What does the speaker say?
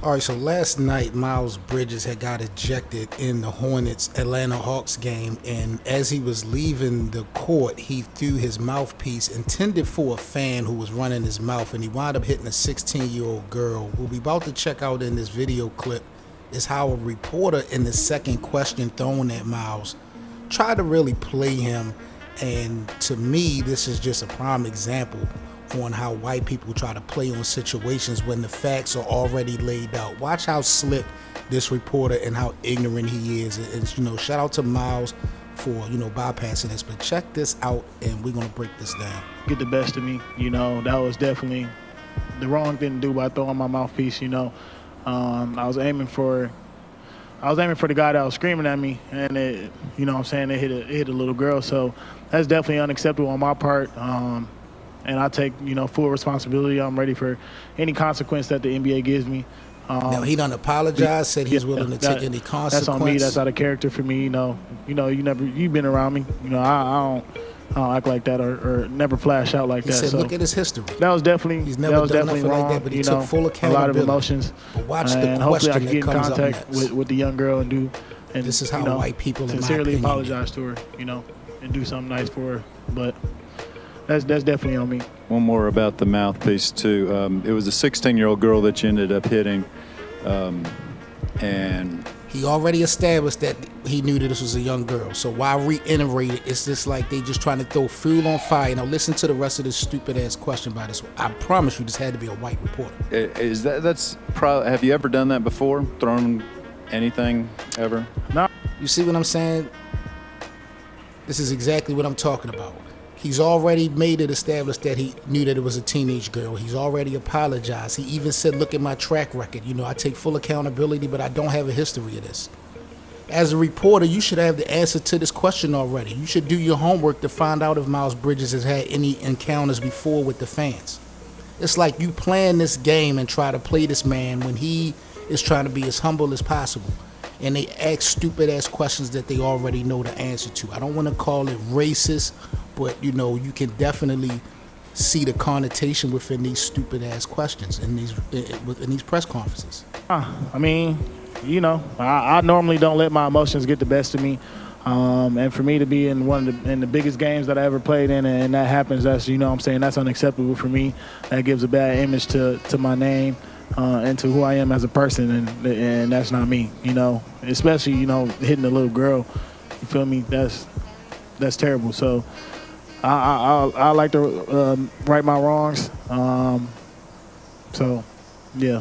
All right, so last night Miles Bridges had got ejected in the Hornets Atlanta Hawks game, and as he was leaving the court, he threw his mouthpiece intended for a fan who was running his mouth, and he wound up hitting a 16-year-old girl. What we about to check out in this video clip is how a reporter in the second question thrown at Miles tried to really play him, and to me, this is just a prime example on how white people try to play on situations when the facts are already laid out. Watch how slick this reporter and how ignorant he is. And shout out to Miles for, bypassing this. But check this out, and we're gonna break this down. Get the best of me, that was definitely the wrong thing to do by throwing my mouthpiece. I was aiming for the guy that was screaming at me, and it hit a little girl. So that's definitely unacceptable on my part. And I take, full responsibility. I'm ready for any consequence that the NBA gives me. Now, he done apologized, said he's willing to take any consequence. That's on me. That's out of character for me. You've been around me. I don't act like that or never flash out like he that. Said, look at his history. That was definitely he's never done nothing wrong. like that, but he took full accountability. A lot of emotions. But watch and the hopefully question I can get in that comes contact up next. with the young girl and this is how white people, in sincerely my opinion, apologize to her, and do something nice for her. But that's definitely on me. One more about the mouthpiece too. It was a 16-year-old girl that you ended up hitting, and he already established that he knew that this was a young girl. So why reiterate it? It's just like they just trying to throw fuel on fire. Now listen to the rest of this stupid ass question by this. I promise you, this had to be a white reporter. Have you ever done that before? Thrown anything ever? No. You see what I'm saying? This is exactly what I'm talking about. He's already made it established that he knew that it was a teenage girl. He's already apologized. He even said, look at my track record. I take full accountability, but I don't have a history of this. As a reporter, you should have the answer to this question already. You should do your homework to find out if Miles Bridges has had any encounters before with the fans. It's like you plan this game and try to play this man when he is trying to be as humble as possible. And they ask stupid ass questions that they already know the answer to. I don't want to call it racist, but you can definitely see the connotation within these stupid ass questions in these press conferences. I normally don't let my emotions get the best of me. And for me to be in in the biggest games that I ever played in, and that happens, that's that's unacceptable for me. That gives a bad image to my name. And to who I am as a person, and that's not me, especially, hitting a little girl, you feel me, that's terrible. So I like to right my wrongs, so yeah.